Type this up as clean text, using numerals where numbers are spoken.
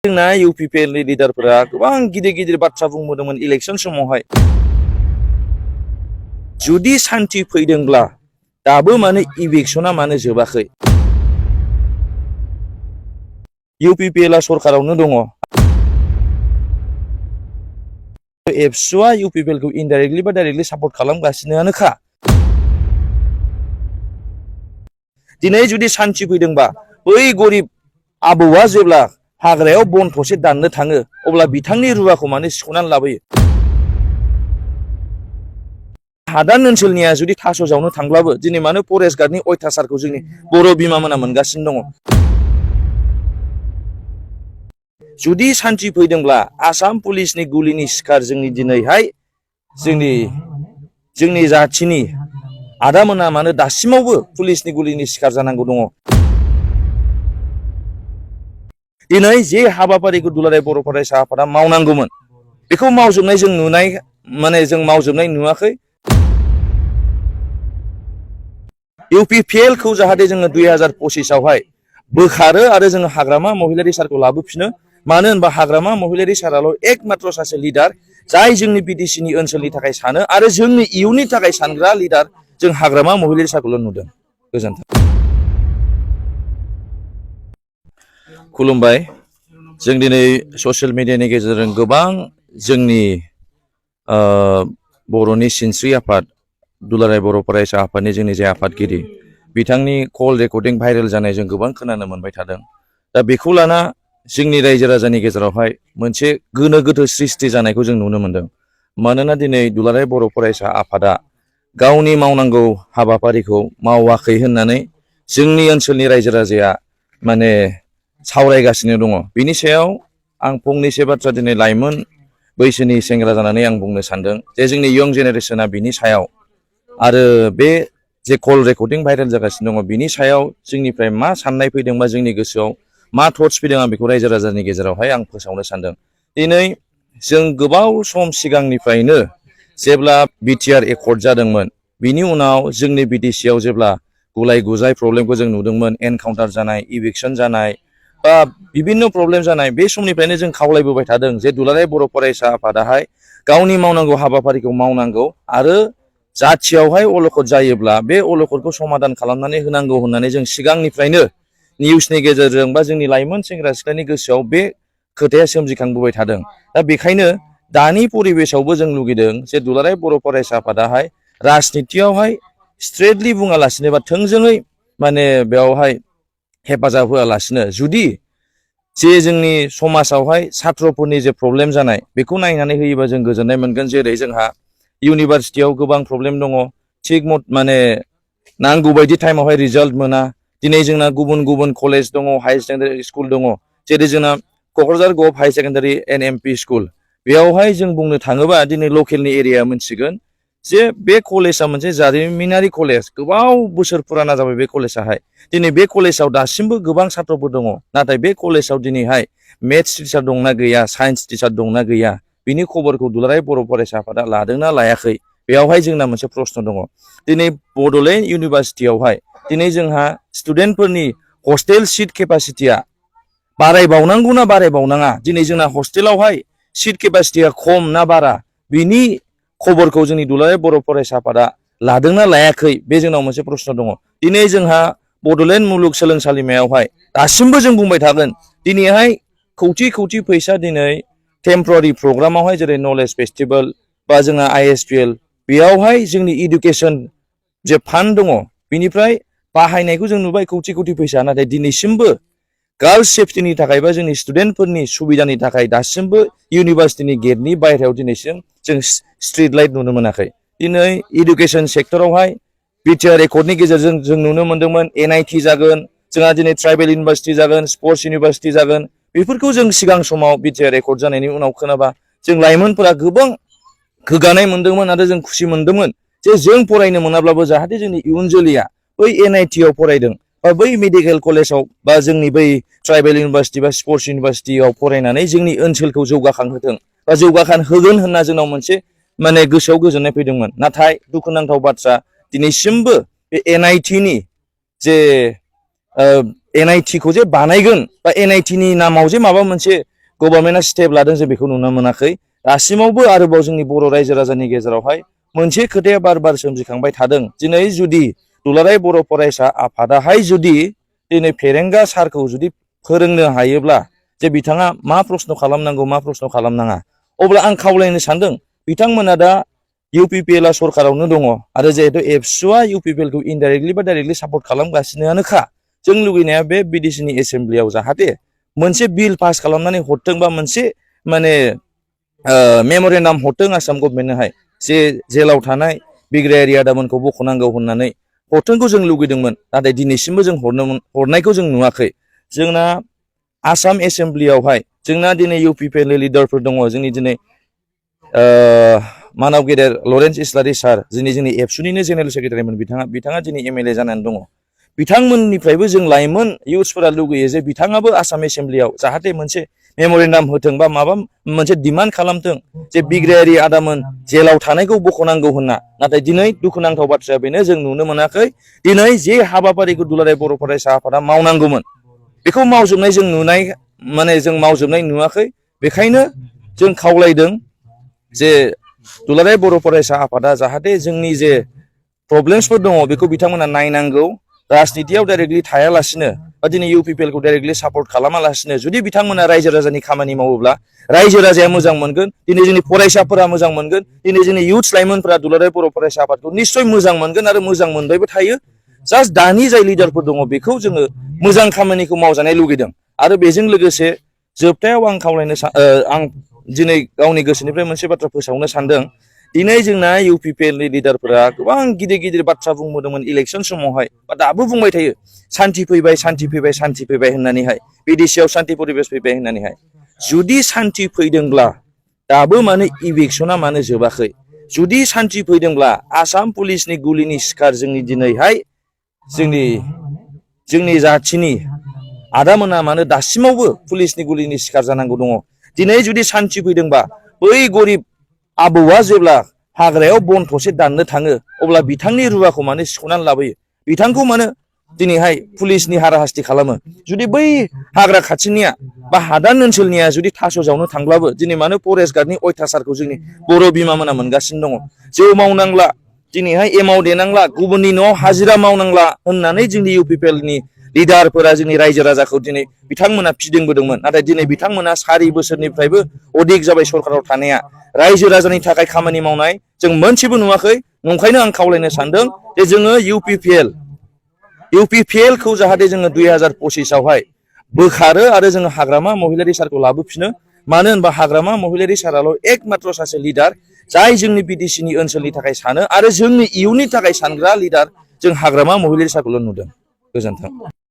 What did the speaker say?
जोंना इउपिपिएलनि लिडारफोरा गोबां गिदिर बाथ्रा बुंबोदोंमोन इलेक्सन समावहाय जुदि सान्थि फैदोंब्ला दाबो माने इलेक्शना मानो जोबाखै इउपिपिएलआ सरकारावनो दङ एबसुआ इउपिपिएलखौ इनडाइरेक्टलि बा डाइरेक्टलि सापर्ट खालामगासिनोआनोखा दिनै जुदि सान्थि फैदोंबा बै गरिब आबौआ जेब्ला हाग्रायाव बन थसे दाननो थाङो अब्ला बिथांनि रुवाखौ माने सिख'नानै लाबोयो हादान ओनसोलनिया जुदि थास' जावनो थांब्लाबो दिनै मानो फरेस्ट गार्डनि अयथासारखौ जोंनि बर' बिमामोना मोनगासिनो दङ जुदि सान्थि फैदोंब्ला आसाम पुलिसनि गुलिनि शिकार जोंनि दिनैहाय जोंनि जाथिनि आदामोना मानो दासिमावबो पुलिसनि गुलिनि शिकार जानांगौ दङ दिनै जे हाबाफारिखौ दुलाराय बर' फरायसा आफादा मावनांगौमोन बेखौ मावजोबनाय जों नुनाय माने जों मावजोबनाय नुवाखै इउपिपिएलखौ जाहाथे जोङो 2025आवहाय बोखारो आरो जोङो हाग्रामा महिलारि सारखौ लाबोफिनो मानो होनबा हाग्रामा महिलारि साराल' एकमात्र सासे लिडार जाय जोंनि बिटिसिनि ओनसोलनि थाखाय सानो आरो जोंनि इयुननि थाखाय सानग्रा लिडार जों हाग्रामा महिलारि सारखौल' नुदों गोजोन्थों खुलुमबाय जों दिनै ससियेल मिडियानि गेजेरजों गोबां जोंनि बर'नि सिनस्रि आफाद दुलाराय बर' फरायसा आफादनि जोंनि जे आफादगिरि बिथांनि कल रेकर्डिं भाइरेल जानाय जों गोबां खोनानो मोनबाय थादों दा बेखौ लाना जोंनि रायजो राजानि गेजेरावहाय मोनसे गोनो गोथो सृष्टि जानायखौ जों नुनो मोनदों मानोना दिनै दुलाराय बर' फरायसा आफादा गावनि मावनांगौ हाबाफारिखौ मावाखै होननानै जोंनि ओनसोलनि रायजो राजाया माने सावरायगासिनो दङ बिनि सायाव आं फंनैसो बाथ्रा दिनै लाइमोन बैसोनि सेंग्रा जानानै आं बुंनो सानदों जे जोंनि यं जेनेरेसना बिनि सायाव आरो बे जे कल रेकर्डिं भाइरेल जागासिनो दङ बिनि सायाव जोंनिफ्राय मा साननाय फैदों बा जोंनि गोसोआव मा थट्स फैदों आं बेखौ रायजो राजानि गेजेरावहाय आं फोसावनो सानदों दिनै जों गोबाव सम सिगांनिफ्रायनो जेब्ला बिटिआर एकर्ड जादोंमोन बिनि उनाव जोंनि बिटिसिआव जेब्ला गुलाय गुजाय प्रब्लेमखौ जों नुदोंमोन एनकाउन्टार जानाय इभिक्सन जानाय बा बिभिन्न प्रब्लेम जानाय बे समनिफ्रायनो जों खावलायबोबाय थादों जे दुलाराय बर' फरायसा आफादाहाय गावनि मावनांगौ हाबाफारिखौ मावनांगौ आरो जाथियावहाय अलखद जायोब्ला बे अलखदखौ समाधान खालामनानै होनांगौ होननानै जों सिगांनिफ्रायनो निउसनि गेजेरजों बा जोंनि लाइमोन सेंग्रा सिख्लानि गोसोआव बे खोथाया सोमजिखांबोबाय थादों दा बेखायनो दानि परिबेसावबो जों लुगैदों जे दुलाराय बर' फरायसा आफादाहाय राजनितियावहाय स्ट्रेटलि बुङालासिनो बा थोंजोङै माने बेवहाय हेफाजाब होआलासिनो जुदि जे जोंनि समाजावहाय सात्रफोरनि जे प्रब्लेम जानाय बेखौ नायनानै होयोबा जों गोजोननाय मोनगोन जेरै जोंहा इउनिभारसिटियाव गोबां प्रब्लेम दङ थिग माने नांगौ बायदि टाइमावहाय रिजाल्ट मोना दिनै जोंना गुबुन गुबुन कलेज दङ हाई सेकेन्डारि स्कुल दङ जेरै जोंना क'क्राझार गभ हाई सेकेन्डारि एनएमपि स्कुल बेयावहाय जों बुंनो थाङोबा दिनै लकेलनि एरिया मोनसिगोन जे बे कलेजआ मोनसे जारिमिनारि कलेज गोबाव बोसोर फुराना जाबाय बे कलेजआहाय दिनै बे कलेजाव दासिमबो गोबां सात्रफोर दङ नाथाय बे कलेजाव दिनैहाय मेथ्स टिचार दंना गैया साइन्स टिचार दंना गैया बिनि खबरखौ दुलाराय बर' फरायसा आफादा लादोंना लायाखै बेयावहाय जोंना मोनसे प्रश्न दङ दिनै बड'लेण्ड इउनिभारसिटियावहाय दिनै जोंहा स्टुडेन्टफोरनि हस्टेल सिट केपासिटिया बारायबावनांगौ ना बारायबावनाङा दिनै जोंना हस्टेलावहाय सिट केपासिटिया खम ना बारा बिनि खबरखौ जोंनि दुलाराय बर' फरायसा आफादा लादोंना लायाखै बे जोंनाव मोनसे प्रश्न दङ दिनै जोंहा बड'लेण्ड मुलुगसोलोंसालिमायावहाय दासिमबो जों बुंबाय थागोन दिनैहाय खौथि फैसा दिनै टेम्परारि प्रग्रामावहाय जेरै नलेज फेस्टिभेल बा जोंहा आइएसपिएल बेयावहाय जोंनि इडुकेसन जे फान्ड दङ बिनिफ्राय बाहायनायखौ जों नुबाय खौथि फैसा नाथाय दिनैसिमबो गार्लस सेफटिनि थाखाय बा जोंनि स्टुडेन्टफोरनि सुबिदानि थाखाय दासिमबो इउनिभारसिटिनि गेटनि बायहेरायाव दिनैसिम जों स्ट्रिट लाइट नुनो मोनाखै दिनै इडुकेसन सेक्टरावहाय बिटिआर एकर्डनि गेजेरजों जों नुनो मोनदोंमोन एनआइटि जागोन जोंहा दिनै ट्राइबेल इउनिभारसिटि जागोन स्पर्ट्स इउनिभारसिटि जागोन बेफोरखौ जों सिगां समाव बिटिआर एकर्ड जानायनि उनाव खोनाबा जों लाइमोनफोरा गोबां गोगानाय मोनदोंमोन आरो जों खुसि मोनदोंमोन जे जों फरायनो मोनाब्लाबो जाहाथे जोंनि इयुन जोलैया बै एनआइटिआव फरायदों बा बै मेडिकेल कलेजाव बा जोंनि बै ट्राइबेल इउनिभारसिटि बा स्पर्ट्स इउनिभारसिटियाव फरायनानै जोंनि ओनसोलखौ जौगाखांहोथों बा जौगाखांहोगोन होनना जोंनाव मोनसे माने गोसोआव गोजोननाय फैदोंमोन नाथाय दुखुनांथाव बाथ्रा दिनैसिमबो बे एनआइटिनि जे एनआइटिखौ जे बानायगोन बा एनआइटिनि नामाव जे माबा मोनसे गभर्नमेन्टआ स्टेप लादों जों बेखौ नुनो मोनाखै दासिमावबो आरोबाव जोंनि बर' रायजो राजानि गेजेरावहाय मोनसे खोथाया बार बार सोमजिखांबाय थादों दिनै जुदि दुलाराय बर' फरायसा आफादाहाय जुदि दिनै फेरेंगा सारखौ जुदि फोरोंनो हायोब्ला जे बिथाङा मा प्रश्न खालामनांगौ मा प्रश्न खालामनाङा अब्ला आं खावलायनो सानदों बिथांमोना दा इउपिपिएलआ सरकारावनो दङ आरो जिहेतु एबसुआ इउपिपिएलखौ इनडाइरेक्टलि बा डाइरेक्टलि सापर्ट खालामगासिनोआनोखा जों लुगैनाया बे बिटिसिनि एसेम्ब्लियाव जाहाथे मोनसे बिल पास खालामनानै हरथों बा मोनसे माने मेम'रेन्डाम हरथों आसाम गभर्नमेन्टनोहाय जे जेलाव थानाय बिग्रायारि आदामोनखौ बख'नांगौ होननानै हरथोंखौ जों लुगैदोंमोन नाथाय दिनैसिमबो जों हरनायखौ जों नुवाखै जोंना आसाम एसेम्ब्लियावहाय जोंना दिनै इउपिपिएलनि लिडारफोर दङ जोंनि दिनै मानाव गेदेर लरेन्स इस्लारि सार जोंनि एबसुनिनो जेनेरेल सेक्रेटारिमोन बिथाङा दिनै एमएलए जानानै दङ बिथांमोननिफ्रायबो जों लाइमोन इउथ्सफोरा लुगैयो जे बिथाङाबो आसाम एसेम्ब्लियाव जाहाथे मोनसे मेम'रेन्डाम होथों बा माबा मोनसे डिमान्ड खालामथों जे बिग्रायारि आदामोन जेलाव थानायखौ बख'नांगौ होनना नाथाय दिनै दुखुनांथाव बाथ्राया बेनो जों नुनो मोनाखै दिनै जे हाबाफारिखौ दुलाराय बर' फरायसा आफादा मावनांगौमोन बेखौ मावजोबनाय जों नुनाय माने जों मावजोबनाय नुवाखै बेखायनो जों खावलायदों जे दुलाराय बर' फरायसा आफादा जाहाथे जोंनि जे प्रब्लेम्सफोर दङ बेखौ बिथांमोना नायनांगौ राजनितियाव डाइरेक्टलि थायालासिनो बा दिनै इउपिपिएलखौ डाइरेक्टलि सापर्ट खालामालासिनो जुदि बिथांमोना रायजो राजानि खामानि मावोब्ला रायजो राजाया मोजां मोनगोन दिनै जोंनि फरायसाफोरा मोजां मोनगोन दिनै जोंनि इउथ्स लाइमोनफोरा दुलाराय बर' फरायसा आफादखौ निस्सय मोजां मोनगोन आरो मोजां मोनबायबो थायो जास्ट दानि जाय लिडारफोर दङ बेखौ जोङो मोजां खामानिखौ मावजानाय लुगैदों आरो बेजों लोगोसे जोबथायाव आं खावलायनो आं दिनै गावनि गोसोनिफ्राय मोनसे बाथ्रा फोसावनो सानदों दिनै जोंना इउपिपिएलनि लिडारफोरा गोबां गिदिर गिदिर बाथ्रा बुंबोदोंमोन इलेक्सन समावहाय बा दाबो बुंबाय थायो सान्थि फैबाय सान्थि फैबाय सान्थि फैबाय होननानैहाय बिडिसिआव सान्थि परिबेस फैबाय होननानैहाय जुदि सान्थि फैदोंब्ला दाबो मानो इभिक्सना मानो जोबाखै जुदि सान्थि फैदोंब्ला आसाम पुलिसनि गुलिनि शिकार जोंनि दिनैहाय जोंनि जाथिनि आदामोना मानो दासिमावबो पुलिसनि गुलिनि शिकार जानांगौ दङ दिनै जुदि सान्थि फैदोंबा बै गरिब आबौआ जेब्ला हाग्रायाव बन थसे दाननो थाङो अब्ला बिथांनि रुवाखौ मानो सिख'नानै लाबोयो बिथांखौ मानो दिनैहाय पुलिसनि हाराहास्ति खालामो जुदि बै हाग्रा खाथिनिया बा हादान ओनसोलनिया जुदि थास' जावनो थांब्लाबो दिनै मानो फरेस्ट गार्डनि अयथासारखौ जोंनि बर' बिमामोना मोनगासिनो दङ जौ मावनांला दिनैहाय एमाव देनांला गुबुननि न'आव हाजिरा मावनांला होननानै जोंनि इउपिपिएलनि लिडारफोरा जोंनि रायजो राजाखौ दिनै बिथांमोना फिदिंबोदोंमोन नाथाय दिनै बिथांमोना 4 बोसोरनिफ्रायबो अधिक जाबाय सरकाराव थानाया रायजो राजानि थाखाय खामानि मावनाय जों मोनसेबो नुवाखै नंखायनो आं खावलायनो सानदों जे जोङो इउपिपिएलखौ जाहाथे जोङो 2025आवहाय बोखारो आरो जोङो हाग्रामा महिलारि सारखौ लाबोफिनो मानो होनबा हाग्रामा महिलारि साराल' एकमात्र सासे लिडार जाय जोंनि बिटिसिनि ओनसोलनि थाखाय सानो आरो जोंनि इयुननि थाखाय सानग्रा लिडार जों हाग्रामा महिलारि सारखौल' नुदों गोजोन्थों।